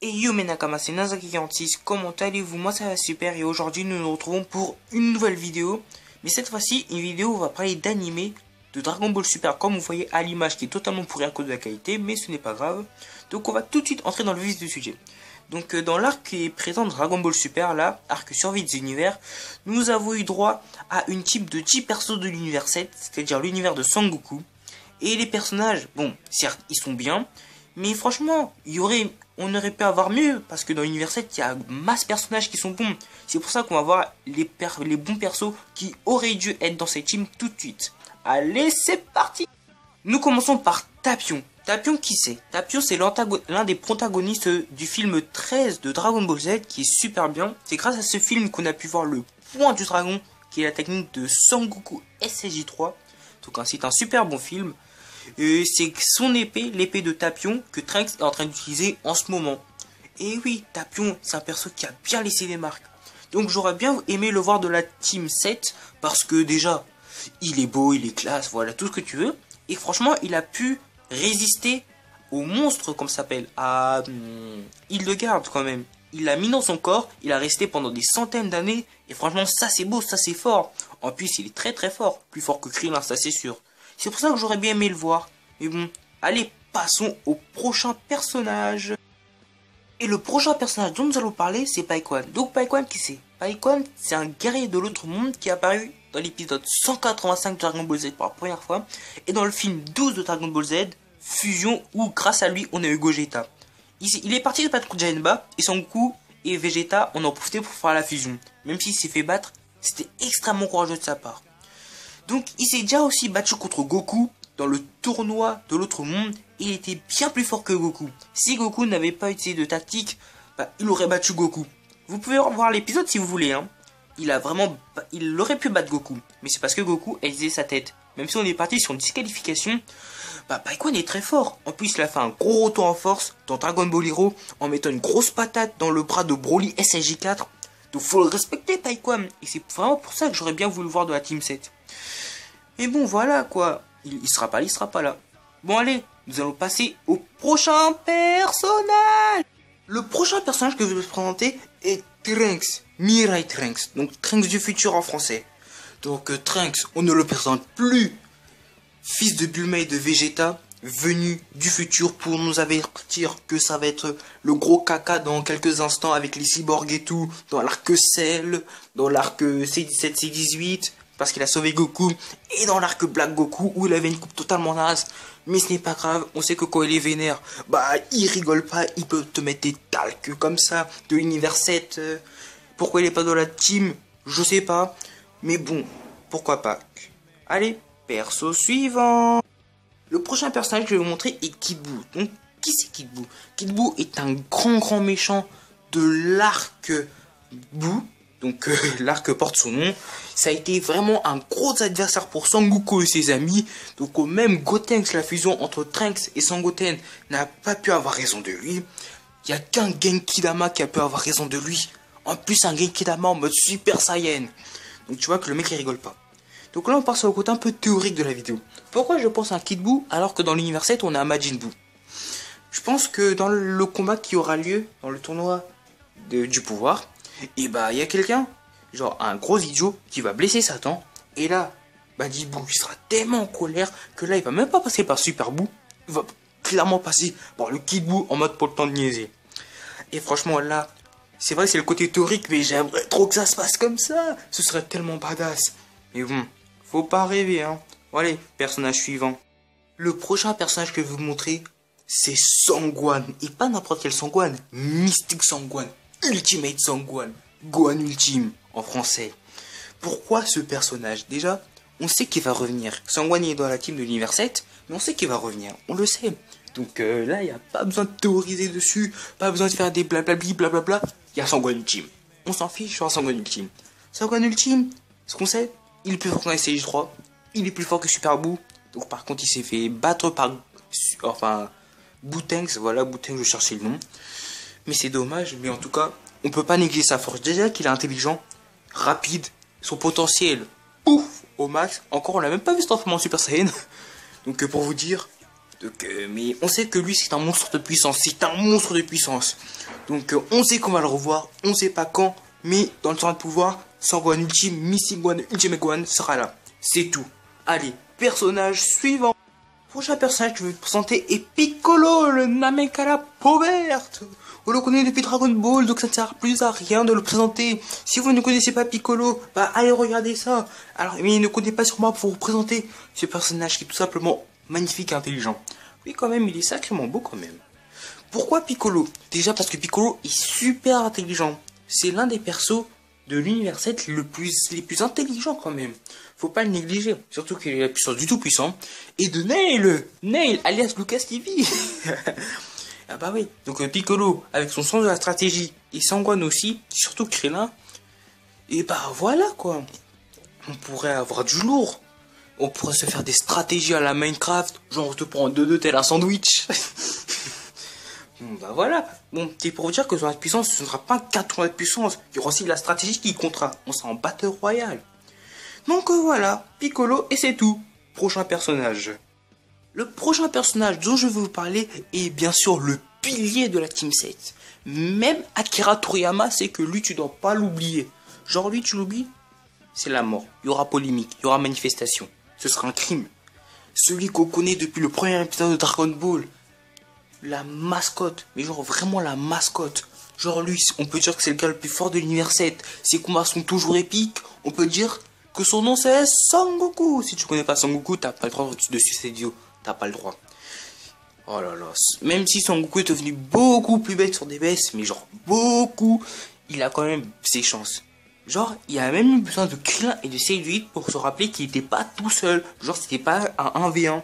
Et yo mes Nakama, c'est Nazaki46, comment allez-vous? Moi ça va super et aujourd'hui nous nous retrouvons pour une nouvelle vidéo. Mais cette fois-ci, une vidéo où on va parler d'animé de Dragon Ball Super, comme vous voyez à l'image qui est totalement pourrie à cause de la qualité, mais ce n'est pas grave. Donc on va tout de suite entrer dans le vif du sujet. Donc dans l'arc qui est présent de Dragon Ball Super, là, arc survie des univers, nous avons eu droit à une type de 10 persos de l'univers 7, c'est-à-dire l'univers de Sangoku. Et les personnages, bon, certes, ils sont bien, mais franchement, on aurait pu avoir mieux, parce que dans l'univers 7, il y a masse personnages qui sont bons. C'est pour ça qu'on va voir les bons persos qui auraient dû être dans cette team tout de suite. Allez, c'est parti! Nous commençons par Tapion. Tapion, qui c'est? Tapion, c'est l'un des protagonistes du film 13 de Dragon Ball Z, qui est super bien. C'est grâce à ce film qu'on a pu voir le point du dragon, qui est la technique de Sangoku SSJ3. Donc c'est un super bon film. C'est son épée, l'épée de Tapion, que Trunks est en train d'utiliser en ce moment. Et oui, Tapion, c'est un perso qui a bien laissé des marques. Donc j'aurais bien aimé le voir de la Team 7, parce que déjà, il est beau, il est classe, voilà, tout ce que tu veux. Et franchement, il a pu résister au monstre, comme ça s'appelle, à Hildegarde quand même. Il l'a mis dans son corps, il a resté pendant des centaines d'années, et franchement, ça c'est beau, ça c'est fort. En plus, il est très très fort, plus fort que Krillin, ça c'est sûr. C'est pour ça que j'aurais bien aimé le voir. Mais bon, allez, passons au prochain personnage. Et le prochain personnage dont nous allons parler, c'est Paikwan. Donc Paikwan, qui c'est? Paikwan, c'est un guerrier de l'autre monde qui est apparu dans l'épisode 185 de Dragon Ball Z pour la première fois. Et dans le film 12 de Dragon Ball Z, Fusion, où grâce à lui, on a eu Gogeta. Il est parti de battre Jainba, et Sangoku et Vegeta, on en profitait pour faire la fusion. Même s'il s'est fait battre, c'était extrêmement courageux de sa part. Donc il s'est déjà aussi battu contre Goku dans le tournoi de l'autre monde et il était bien plus fort que Goku. Si Goku n'avait pas utilisé de tactique, il aurait battu Goku. Vous pouvez revoir l'épisode si vous voulez. Hein. Il aurait pu battre Goku, mais c'est parce que Goku a utilisé sa tête. Même si on est parti sur une disqualification, Paikwan est très fort. En plus il a fait un gros retour en force dans Dragon Ball Hero en mettant une grosse patate dans le bras de Broly SSJ4. Donc faut le respecter Paikwan. Et c'est vraiment pour ça que j'aurais bien voulu le voir de la Team 7. Mais bon, voilà quoi. Il sera pas là. Bon, allez, nous allons passer au prochain personnage. Le prochain personnage que je vais vous présenter est Trunks. Mirai Trunks. Donc, Trunks du futur en français. Donc, Trunks, on ne le présente plus. Fils de Bulma et de Vegeta, venu du futur pour nous avertir que ça va être le gros caca dans quelques instants avec les cyborgs et tout. Dans l'arc Cell, dans l'arc C17, C18. Parce qu'il a sauvé Goku, et dans l'arc Black Goku, où il avait une coupe totalement naze. Mais ce n'est pas grave, on sait que quand il est vénère, il rigole pas, il peut te mettre des talcs comme ça, de l'univers 7. Pourquoi il est pas dans la team, je sais pas. Mais bon, pourquoi pas. Allez, perso suivant. Le prochain personnage que je vais vous montrer est Kid Buu. Donc, qui c'est Kid Buu? Kid Buu est un grand méchant de l'arc Buu. Donc l'arc porte son nom. Ça a été vraiment un gros adversaire pour Sangoku et ses amis. Donc même Gotenks, la fusion entre Trunks et Sangoten, n'a pas pu avoir raison de lui. Il n'y a qu'un Genki-Dama qui a pu avoir raison de lui. En plus un Genki-Dama en mode Super Saiyan. Donc tu vois que le mec il rigole pas. Donc là on part sur le côté un peu théorique de la vidéo. Pourquoi je pense à Kid Buu alors que dans l'univers 7 on a Majin Buu? Je pense que dans le combat qui aura lieu dans le tournoi du pouvoir, et il y a quelqu'un, genre un gros idiot, qui va blesser Satan. Et là, Majin Buu, il sera tellement en colère que là, il va même pas passer par Super Buu. Il va clairement passer par le Kid Buu en mode pour le temps de niaiser. Et franchement, là, c'est vrai que c'est le côté théorique, mais j'aimerais trop que ça se passe comme ça. Ce serait tellement badass. Mais bon, faut pas rêver, hein. Bon, allez, personnage suivant. Le prochain personnage que je vais vous montrer, c'est Sangwan. Et pas n'importe quel Sangwan, Mystic Sangwan. Ultimate Sangwan, Gohan Ultime en français. Pourquoi ce personnage? Déjà, on sait qu'il va revenir. Sangwan est dans la team de l'univers 7, mais on sait qu'il va revenir, on le sait. Donc là, il n'y a pas besoin de théoriser dessus, pas besoin de faire des blablabli, blablabla. Il y a Sangwan Ultime. On s'en fiche sur Sangwan Ultime. Sangwan Ultime, ce qu'on sait, il est plus fort qu'un SSJ3, il est plus fort que Super Buu. Donc par contre, il s'est fait battre par... Boutenks, voilà, Boutenks, je cherchais le nom. Mais c'est dommage, mais en tout cas, on peut pas négliger sa force. Déjà qu'il est intelligent, rapide, son potentiel, pouf, au max. Encore, on l'a même pas vu se transformer en Super Saiyan. Donc pour vous dire, mais on sait que lui c'est un monstre de puissance, c'est un monstre de puissance. Donc on sait qu'on va le revoir, on sait pas quand, mais dans le temps de pouvoir, Sangohan Ultime, Missing One, Ultimate One sera là. C'est tout. Allez, personnage suivant. Prochain personnage que je vais vous présenter est Piccolo, le Namek à la peau verte. On le connaît depuis Dragon Ball, donc ça ne sert plus à rien de le présenter. Si vous ne connaissez pas Piccolo, bah allez regarder ça. Alors, mais ne comptez pas sur moi pour vous présenter ce personnage qui est tout simplement magnifique et intelligent. Oui, quand même, il est sacrément beau quand même. Pourquoi Piccolo? Déjà parce que Piccolo est super intelligent. C'est l'un des persos de l'univers 7 les plus intelligents quand même. Faut pas le négliger. Surtout qu'il est la puissance du tout puissant. Et de Nail, alias Lucas TV. Ah bah oui. Donc Piccolo, avec son sens de la stratégie, et Sangohan aussi, surtout Krillin. Et bah voilà quoi. On pourrait avoir du lourd. On pourrait se faire des stratégies à la Minecraft. Genre on te prend 2-2 tel un sandwich. Bon bah voilà. Bon, c'est pour vous dire que sur la puissance, ce ne sera pas qu'un tour de puissance. Il y aura aussi de la stratégie qui comptera. On sera en Battle Royale. Donc voilà, Piccolo et c'est tout. Prochain personnage. Le prochain personnage dont je vais vous parler est bien sûr le pilier de la Team 7. Même Akira Toriyama sait que lui tu dois pas l'oublier. Genre lui tu l'oublies, c'est la mort. Il y aura polémique, il y aura manifestation. Ce sera un crime. Celui qu'on connaît depuis le premier épisode de Dragon Ball. La mascotte, mais genre vraiment la mascotte. Genre lui, on peut dire que c'est le gars le plus fort de l'univers 7. Ses combats sont toujours épiques. On peut dire que son nom c'est Sangoku. Si tu connais pas Sangoku, t'as pas le droit de suivre cette vidéo. T'as pas le droit. Oh là là. Même si Sangoku est devenu beaucoup plus bête sur des baisses, mais genre beaucoup, il a quand même ses chances. Genre, il a même eu besoin de Krillin et de Cell pour se rappeler qu'il était pas tout seul. Genre, c'était pas un 1v1.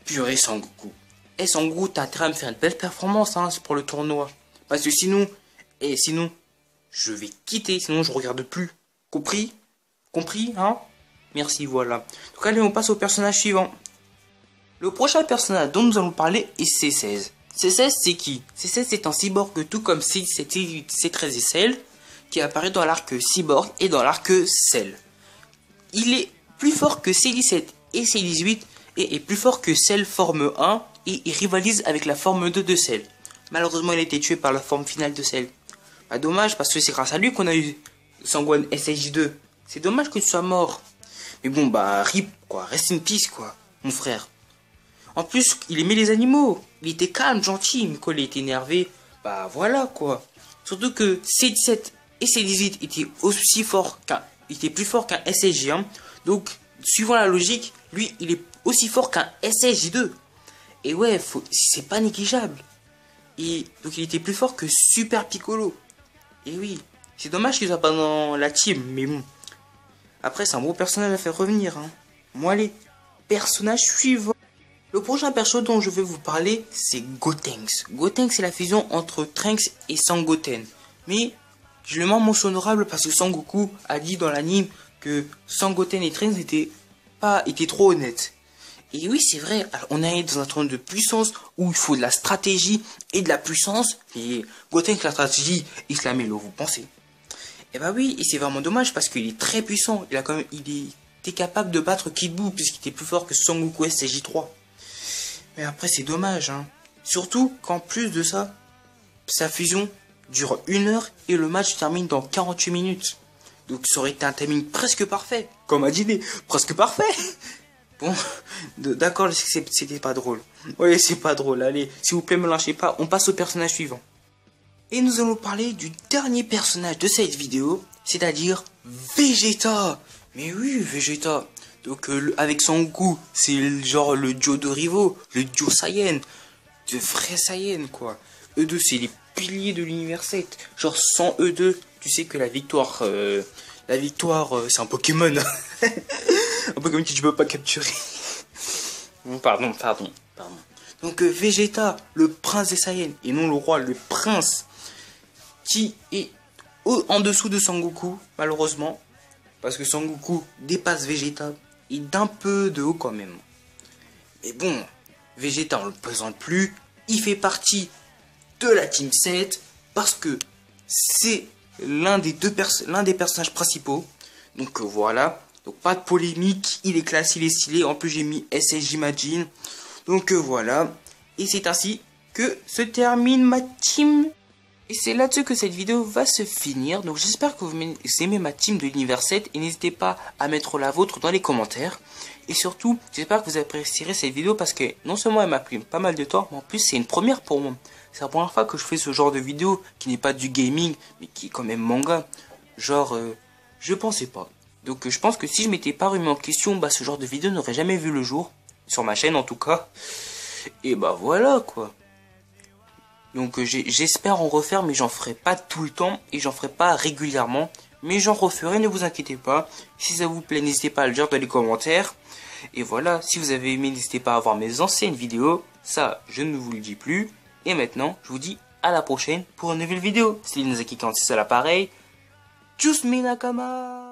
Purée Sangoku. Et Sangoku, t'as intérêt à me faire une belle performance hein, pour le tournoi. Parce que sinon, je vais quitter, sinon je regarde plus. Compris? Compris, hein? Merci, voilà. Donc allez, on passe au personnage suivant. Le prochain personnage dont nous allons parler est C16. C16 c'est qui? C16 c'est un cyborg tout comme C17, C18, C13 et Cell, qui apparaît dans l'arc cyborg et dans l'arc Cell. Il est plus fort que C17 et C18 et est plus fort que Cell forme 1 et il rivalise avec la forme 2 de Cell. Malheureusement il a été tué par la forme finale de Cell. Bah dommage parce que c'est grâce à lui qu'on a eu Sangohan SSJ2. C'est dommage que tu sois mort. Mais bon bah rip quoi, reste in peace quoi, mon frère. En plus, il aimait les animaux. Il était calme, gentil, mais quand il était énervé, bah voilà quoi. Surtout que C17 et C18 étaient aussi forts étaient plus forts qu'un SSJ1. Donc, suivant la logique, lui, il est aussi fort qu'un SSJ2. Et ouais, c'est pas négligeable. Et donc, il était plus fort que Super Piccolo. Et oui, c'est dommage qu'il soit pas dans la team, mais bon. Après, c'est un beau personnage à faire revenir. Hein. Moi, les personnages suivants. Le prochain perso dont je vais vous parler, c'est Gotenks. Gotenks, c'est la fusion entre Trunks et Sangoten. Mais je le mets en mention honorable parce que Sangoku a dit dans l'anime que Sangoten et Trunks étaient trop honnêtes. Et oui, c'est vrai, alors, on est dans un trône de puissance où il faut de la stratégie et de la puissance. Et Gotenks, la stratégie, il se la met là, vous pensez? Et bah oui, et c'est vraiment dommage parce qu'il est très puissant. Il était capable de battre Kid Buu puisqu'il était plus fort que Sangoku SSJ3. Mais après c'est dommage hein. Surtout qu'en plus de ça, sa fusion dure 1 heure et le match termine dans 48 minutes. Donc ça aurait été un timing presque parfait. Comme a dit, presque parfait. Bon, d'accord, c'était pas drôle. Oui, c'est pas drôle. Allez, s'il vous plaît, me lâchez pas. On passe au personnage suivant. Et nous allons parler du dernier personnage de cette vidéo, c'est-à-dire Vegeta. Mais oui, Vegeta. Donc avec Sangoku, c'est genre le duo de rivaux, le duo Saiyan, de vrais Saiyan quoi. Eux deux c'est les piliers de l'univers 7. Genre sans eux deux, tu sais que la victoire c'est un Pokémon. Un Pokémon que tu peux pas capturer. Pardon. Donc Vegeta, le prince des Saiyans, et non le roi, le prince, qui est en dessous de Sangoku, malheureusement. Parce que Sangoku dépasse Vegeta. Et d'un peu de haut quand même. Mais bon, Vegeta on le présente plus. Il fait partie de la Team 7. Parce que c'est l'un des personnages principaux. Donc voilà. Donc pas de polémique. Il est classe, il est stylé. En plus j'ai mis SSJ Majin. Donc voilà. Et c'est ainsi que se termine ma team. Et c'est là-dessus que cette vidéo va se finir. Donc j'espère que vous aimez ma team de l'univers 7. Et n'hésitez pas à mettre la vôtre dans les commentaires. Et surtout, j'espère que vous apprécierez cette vidéo parce que non seulement elle m'a pris pas mal de temps, mais en plus c'est une première pour moi. C'est la première fois que je fais ce genre de vidéo qui n'est pas du gaming, mais qui est quand même manga. Genre, je pensais pas. Donc je pense que si je m'étais pas remis en question, bah ce genre de vidéo n'aurait jamais vu le jour. Sur ma chaîne en tout cas. Et bah voilà quoi. Donc j'espère en refaire, mais j'en ferai pas tout le temps et j'en ferai pas régulièrement. Mais j'en referai, ne vous inquiétez pas. Si ça vous plaît, n'hésitez pas à le dire dans les commentaires. Et voilà, si vous avez aimé, n'hésitez pas à voir mes anciennes vidéos. Ça, je ne vous le dis plus. Et maintenant, je vous dis à la prochaine pour une nouvelle vidéo. C'était Nazaki46 à l'appareil. Tchuss mes nakama!